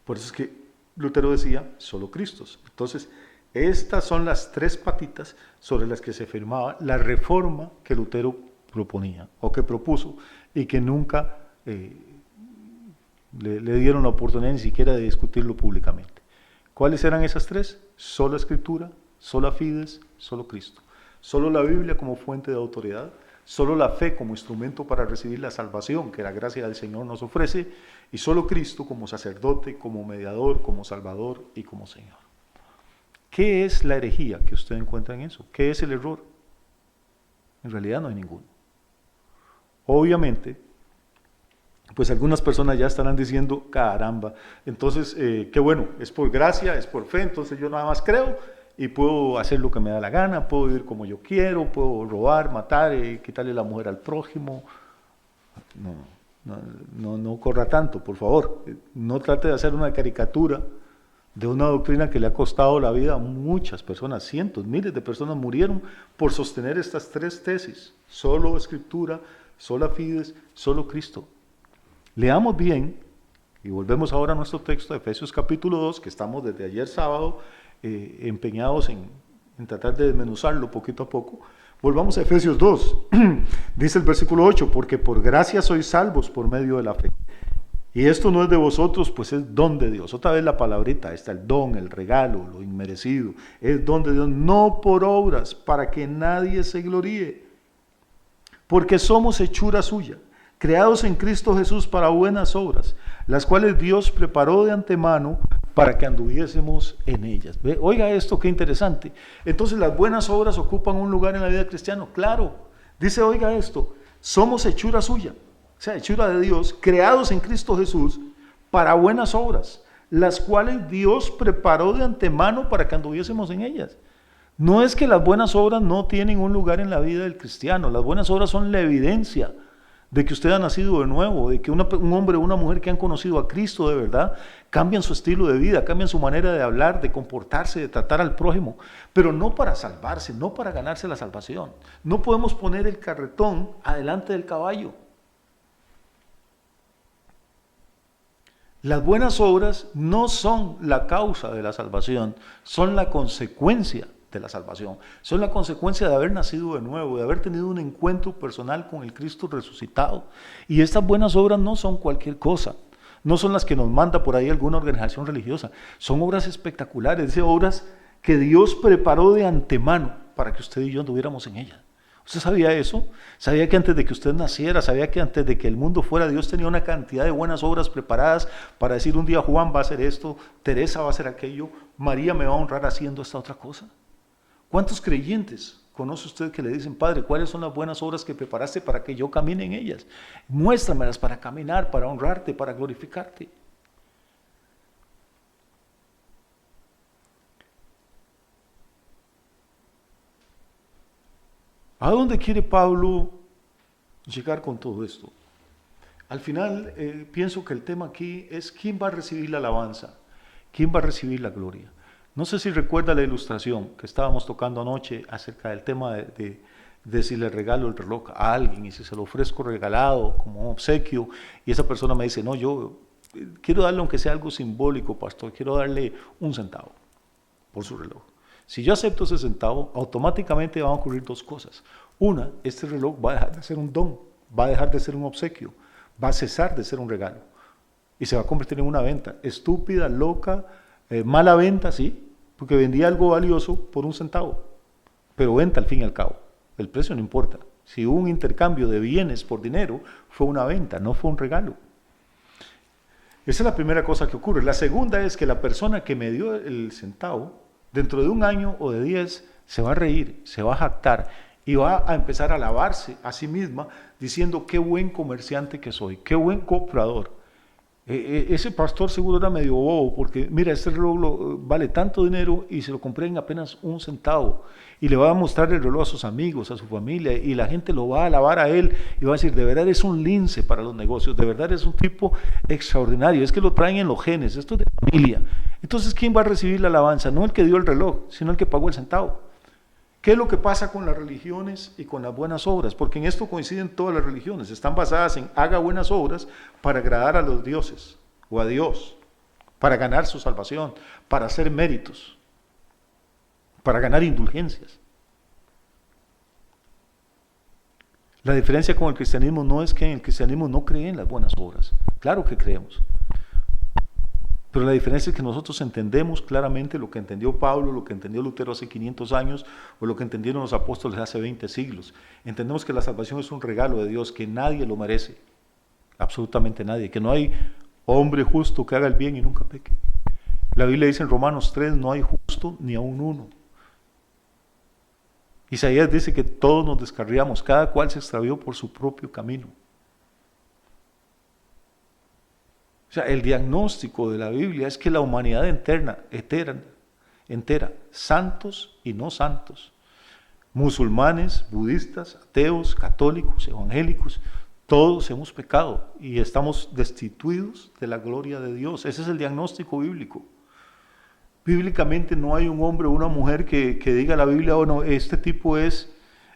Por eso es que Lutero decía, solo Cristo. Entonces, estas son las tres patitas sobre las que se firmaba la reforma que Lutero proponía, o que propuso, y que nunca le dieron la oportunidad ni siquiera de discutirlo públicamente. ¿Cuáles eran esas tres? Sola Escritura, sola Fides, solo Cristo. Solo la Biblia como fuente de autoridad, solo la fe como instrumento para recibir la salvación que la gracia del Señor nos ofrece, y solo Cristo como sacerdote, como mediador, como salvador y como Señor. ¿Qué es la herejía que usted encuentra en eso? ¿Qué es el error? En realidad no hay ninguno. Obviamente, pues algunas personas ya estarán diciendo, caramba, entonces, qué bueno, es por gracia, es por fe, entonces yo nada más creo y puedo hacer lo que me da la gana, puedo vivir como yo quiero, puedo robar, matar, quitarle la mujer al prójimo. No corra tanto, por favor. No trate de hacer una caricatura de una doctrina que le ha costado la vida a muchas personas, cientos, miles de personas murieron por sostener estas tres tesis: solo Escritura, sola Fides, solo Cristo. Leamos bien, y volvemos ahora a nuestro texto de Efesios capítulo 2, que estamos desde ayer sábado empeñados en tratar de desmenuzarlo poquito a poco. Volvamos a Efesios 2, dice el versículo 8, porque por gracia sois salvos por medio de la fe. Y esto no es de vosotros, pues es don de Dios. Otra vez la palabrita, está el don, el regalo, lo inmerecido. Es don de Dios, no por obras, para que nadie se gloríe. Porque somos hechura suya, creados en Cristo Jesús para buenas obras, las cuales Dios preparó de antemano para que anduviésemos en ellas. ¿Ve? Oiga esto, qué interesante. Entonces, ¿las buenas obras ocupan un lugar en la vida cristiana? Claro. Dice, oiga esto, somos hechura suya, o sea, hechura de Dios, creados en Cristo Jesús para buenas obras, las cuales Dios preparó de antemano para que anduviésemos en ellas. No es que las buenas obras no tienen un lugar en la vida del cristiano, las buenas obras son la evidencia de que usted ha nacido de nuevo, de que un hombre o una mujer que han conocido a Cristo de verdad, cambian su estilo de vida, cambian su manera de hablar, de comportarse, de tratar al prójimo, pero no para salvarse, no para ganarse la salvación. No podemos poner el carretón adelante del caballo. Las buenas obras no son la causa de la salvación, son la consecuencia de la salvación. Son la consecuencia de haber nacido de nuevo, de haber tenido un encuentro personal con el Cristo resucitado. Y estas buenas obras no son cualquier cosa, no son las que nos manda por ahí alguna organización religiosa, son obras espectaculares, obras que Dios preparó de antemano para que usted y yo anduviéramos en ellas. ¿Usted sabía eso? ¿Sabía que antes de que usted naciera, sabía que antes de que el mundo fuera, Dios tenía una cantidad de buenas obras preparadas para decir un día Juan va a hacer esto, Teresa va a hacer aquello, María me va a honrar haciendo esta otra cosa? ¿Cuántos creyentes conoce usted que le dicen, Padre, cuáles son las buenas obras que preparaste para que yo camine en ellas? Muéstramelas para caminar, para honrarte, para glorificarte. ¿A dónde quiere Pablo llegar con todo esto? Al final, pienso que el tema aquí es quién va a recibir la alabanza, quién va a recibir la gloria. No sé si recuerda la ilustración que estábamos tocando anoche acerca del tema de si le regalo el reloj a alguien y si se lo ofrezco regalado como un obsequio y esa persona me dice, no, yo quiero darle aunque sea algo simbólico, pastor, quiero darle 1 centavo por su reloj. Si yo acepto ese centavo, automáticamente van a ocurrir 2 cosas. Una, este reloj va a dejar de ser un don, va a dejar de ser un obsequio, va a cesar de ser un regalo y se va a convertir en una venta estúpida, loca, mala venta, sí, porque vendía algo valioso por 1 centavo, pero venta al fin y al cabo, el precio no importa. Si hubo un intercambio de bienes por dinero, fue una venta, no fue un regalo. Esa es la primera cosa que ocurre. La segunda es que la persona que me dio el centavo, dentro de 1 año o de 10, se va a reír, se va a jactar y va a empezar a alabarse a sí misma diciendo qué buen comerciante que soy, qué buen comprador. Ese pastor seguro era medio bobo porque mira, este reloj vale tanto dinero y se lo compré en apenas 1 centavo y le va a mostrar el reloj a sus amigos, a su familia y la gente lo va a alabar a él y va a decir, de verdad es un lince para los negocios, de verdad es un tipo extraordinario, es que lo traen en los genes, esto es de familia. Entonces, ¿quién va a recibir la alabanza? No el que dio el reloj, sino el que pagó el centavo. ¿Qué es lo que pasa con las religiones y con las buenas obras? Porque en esto coinciden todas las religiones, están basadas en haga buenas obras para agradar a los dioses o a Dios, para ganar su salvación, para hacer méritos, para ganar indulgencias. La diferencia con el cristianismo no es que en el cristianismo no creen las buenas obras, claro que creemos. Pero la diferencia es que nosotros entendemos claramente lo que entendió Pablo, lo que entendió Lutero hace 500 años o lo que entendieron los apóstoles hace 20 siglos. Entendemos que la salvación es un regalo de Dios, que nadie lo merece, absolutamente nadie, que no hay hombre justo que haga el bien y nunca peque. La Biblia dice en Romanos 3, no hay justo ni aun uno. Isaías dice que todos nos descarriamos, cada cual se extravió por su propio camino. O sea, el diagnóstico de la Biblia es que la humanidad entera, santos y no santos, musulmanes, budistas, ateos, católicos, evangélicos, todos hemos pecado y estamos destituidos de la gloria de Dios. Ese es el diagnóstico bíblico. Bíblicamente no hay un hombre o una mujer que diga a la Biblia, oh no, este tipo es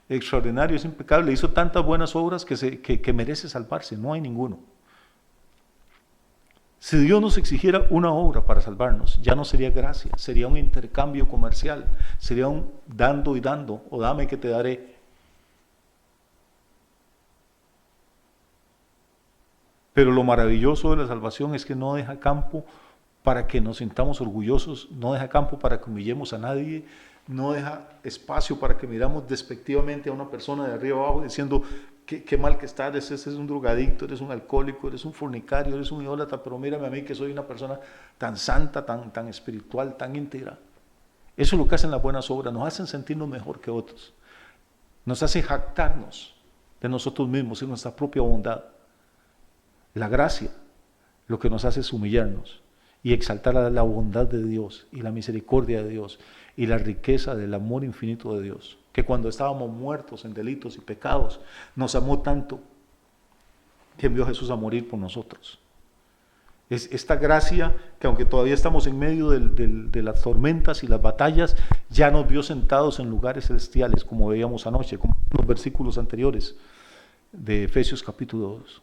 extraordinario, es impecable, hizo tantas buenas obras que merece salvarse. No hay ninguno. Si Dios nos exigiera una obra para salvarnos, ya no sería gracia, sería un intercambio comercial, sería un dando y dando, o dame que te daré. Pero lo maravilloso de la salvación es que no deja campo para que nos sintamos orgullosos, no deja campo para que humillemos a nadie, no deja espacio para que miramos despectivamente a una persona de arriba abajo diciendo qué mal que estás, ese es un drogadicto, eres un alcohólico, eres un fornicario, eres un idólatra, pero mírame a mí que soy una persona tan santa, tan espiritual, tan íntegra. Eso es lo que hacen las buenas obras, nos hacen sentirnos mejor que otros, nos hacen jactarnos de nosotros mismos y nuestra propia bondad. La gracia lo que nos hace es humillarnos y exaltar la bondad de Dios y la misericordia de Dios y la riqueza del amor infinito de Dios, que cuando estábamos muertos en delitos y pecados, nos amó tanto que envió a Jesús a morir por nosotros. Es esta gracia que aunque todavía estamos en medio de las tormentas y las batallas, ya nos vio sentados en lugares celestiales, como veíamos anoche, como en los versículos anteriores de Efesios capítulo 2.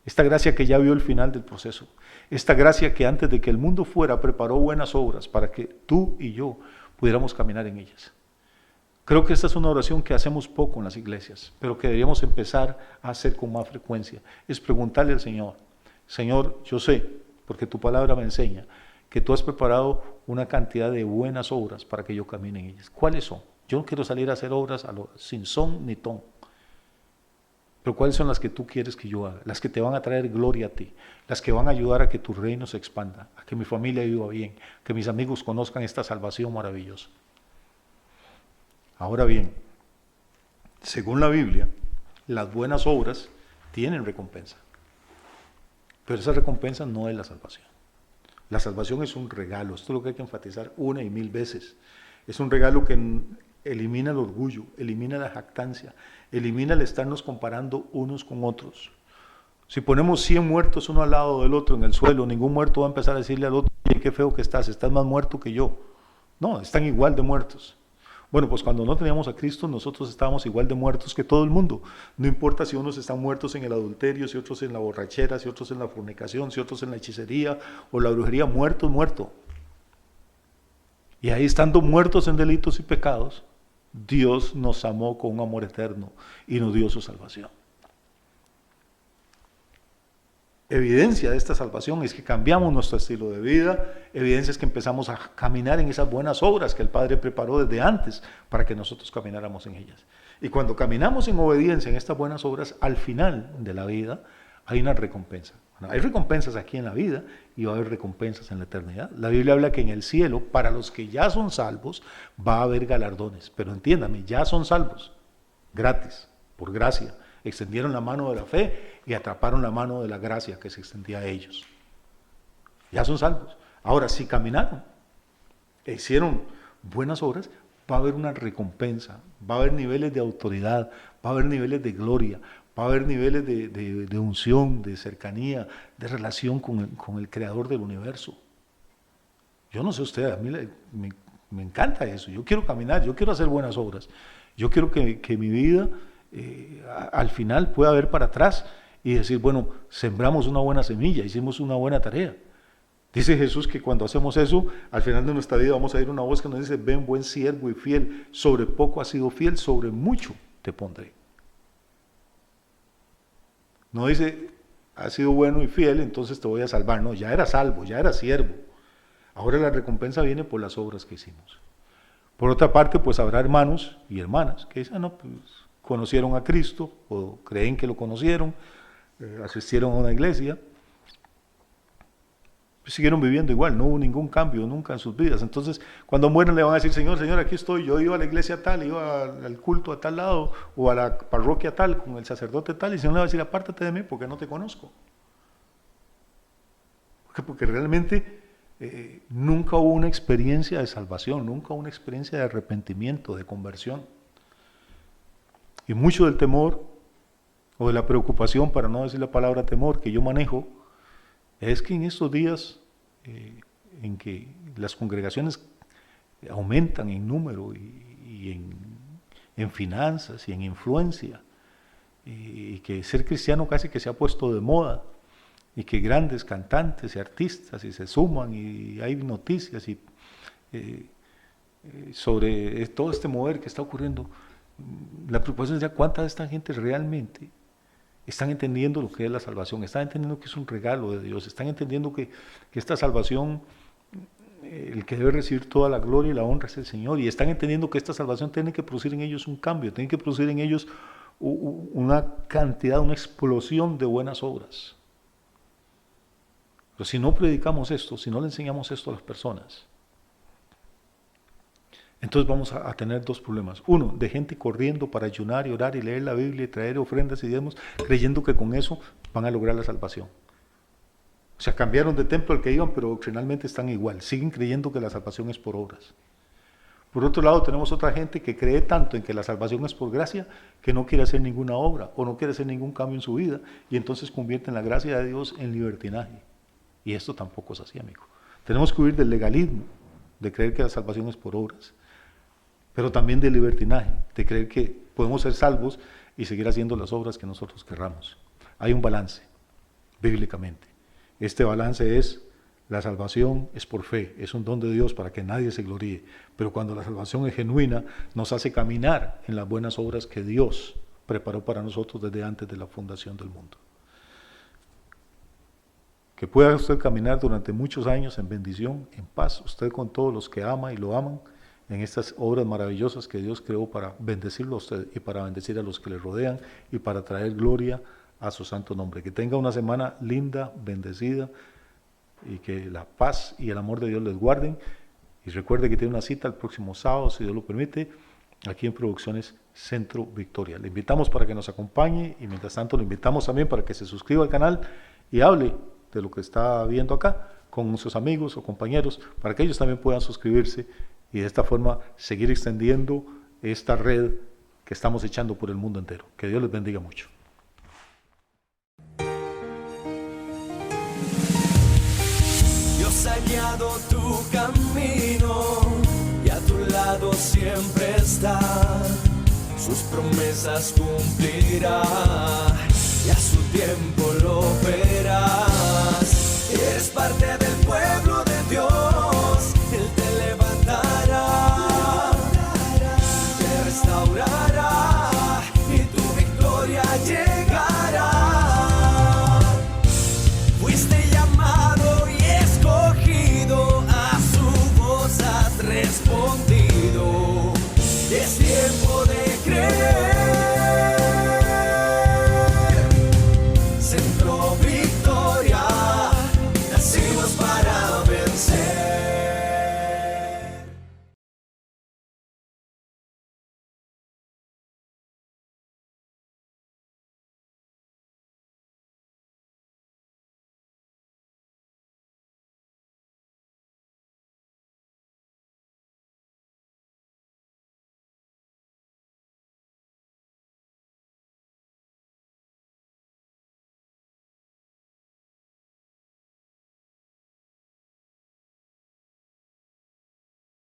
Esta gracia que ya vio el final del proceso, esta gracia que antes de que el mundo fuera preparó buenas obras para que tú y yo pudiéramos caminar en ellas. Creo que esta es una oración que hacemos poco en las iglesias, pero que deberíamos empezar a hacer con más frecuencia. Es preguntarle al Señor, Señor, yo sé, porque tu palabra me enseña, que tú has preparado una cantidad de buenas obras para que yo camine en ellas. ¿Cuáles son? Yo no quiero salir a hacer obras sin son ni ton. Pero ¿cuáles son las que tú quieres que yo haga? Las que te van a traer gloria a ti, las que van a ayudar a que tu reino se expanda, a que mi familia viva bien, que mis amigos conozcan esta salvación maravillosa. Ahora bien, según la Biblia, las buenas obras tienen recompensa, pero esa recompensa no es la salvación. La salvación es un regalo, esto es lo que hay que enfatizar una y mil veces. Es un regalo que elimina el orgullo, elimina la jactancia, elimina el estarnos comparando unos con otros. Si ponemos 100 muertos uno al lado del otro en el suelo, ningún muerto va a empezar a decirle al otro, oye, qué feo que estás más muerto que yo. No, están igual de muertos. Bueno, pues cuando no teníamos a Cristo, nosotros estábamos igual de muertos que todo el mundo. No importa si unos están muertos en el adulterio, si otros en la borrachera, si otros en la fornicación, si otros en la hechicería o la brujería, muerto. Y ahí estando muertos en delitos y pecados, Dios nos amó con un amor eterno y nos dio su salvación. Evidencia de esta salvación es que cambiamos nuestro estilo de vida, evidencia es que empezamos a caminar en esas buenas obras que el Padre preparó desde antes para que nosotros camináramos en ellas. Y cuando caminamos en obediencia en estas buenas obras, al final de la vida hay una recompensa. Bueno, hay recompensas aquí en la vida y va a haber recompensas en la eternidad. La Biblia habla que en el cielo, para los que ya son salvos, va a haber galardones. Pero entiéndame, ya son salvos. gratis, por gracia. Extendieron la mano de la fe y atraparon la mano de la gracia que se extendía a ellos. Ya son salvos. Ahora, si caminaron e hicieron buenas obras, va a haber una recompensa, va a haber niveles de autoridad, va a haber niveles de gloria, va a haber niveles de unción, de cercanía, de relación con el Creador del universo. Yo no sé usted, a mí me encanta eso. Yo quiero caminar, yo quiero hacer buenas obras. Yo quiero que mi vida al final pueda ver para atrás y decir, bueno, sembramos una buena semilla, hicimos una buena tarea. Dice Jesús que cuando hacemos eso, al final de nuestra vida vamos a oír una voz que nos dice, ven buen siervo y fiel, sobre poco has sido fiel, sobre mucho te pondré. No dice, has sido bueno y fiel, entonces te voy a salvar. No, ya eras salvo, ya eras siervo. Ahora la recompensa viene por las obras que hicimos. Por otra parte, pues habrá hermanos y hermanas que dicen, no, pues conocieron a Cristo, o creen que lo conocieron, asistieron a una iglesia, siguieron viviendo igual, no hubo ningún cambio nunca en sus vidas. Entonces, cuando mueren le van a decir, Señor, aquí estoy, yo iba a la iglesia tal, iba al culto a tal lado, o a la parroquia tal, con el sacerdote tal, y el Señor le va a decir, apártate de mí porque no te conozco. Porque realmente nunca hubo una experiencia de salvación, nunca hubo una experiencia de arrepentimiento, de conversión. Y mucho del temor, o de la preocupación, para no decir la palabra temor, que yo manejo, es que en estos días en que las congregaciones aumentan en número y en finanzas y en influencia, y que ser cristiano casi que se ha puesto de moda, y que grandes cantantes y artistas y se suman y hay noticias sobre todo este mover que está ocurriendo, la preocupación es ya cuánta de esta gente realmente están entendiendo lo que es la salvación, están entendiendo que es un regalo de Dios, están entendiendo que esta salvación, el que debe recibir toda la gloria y la honra es el Señor, y están entendiendo que esta salvación tiene que producir en ellos un cambio, tiene que producir en ellos una cantidad, una explosión de buenas obras. Pero si no predicamos esto, si no le enseñamos esto a las personas, entonces vamos a tener dos problemas. Uno, de gente corriendo para ayunar y orar y leer la Biblia y traer ofrendas y diezmos, creyendo que con eso van a lograr la salvación. O sea, cambiaron de templo al que iban, pero doctrinalmente están igual. Siguen creyendo que la salvación es por obras. Por otro lado, tenemos otra gente que cree tanto en que la salvación es por gracia, que no quiere hacer ninguna obra o no quiere hacer ningún cambio en su vida, y entonces convierten la gracia de Dios en libertinaje. Y esto tampoco es así, amigo. Tenemos que huir del legalismo, de creer que la salvación es por obras, pero también del libertinaje, de creer que podemos ser salvos y seguir haciendo las obras que nosotros querramos. Hay un balance, bíblicamente. Este balance es, la salvación es por fe, es un don de Dios para que nadie se gloríe, pero cuando la salvación es genuina, nos hace caminar en las buenas obras que Dios preparó para nosotros desde antes de la fundación del mundo. Que pueda usted caminar durante muchos años en bendición, en paz, usted con todos los que ama y lo aman, en estas obras maravillosas que Dios creó para bendecirlo a usted y para bendecir a los que le rodean y para traer gloria a su santo nombre. Que tenga una semana linda, bendecida, y que la paz y el amor de Dios les guarden. Y recuerde que tiene una cita el próximo sábado, si Dios lo permite, aquí en Producciones Centro Victoria. Le invitamos para que nos acompañe y mientras tanto le invitamos también para que se suscriba al canal y hable de lo que está viendo acá con sus amigos o compañeros, para que ellos también puedan suscribirse y de esta forma seguir extendiendo esta red que estamos echando por el mundo entero. Que Dios les bendiga mucho. Dios ha guiado tu camino y a tu lado siempre está. Sus promesas cumplirá y a su tiempo lo verás. Eres parte del pueblo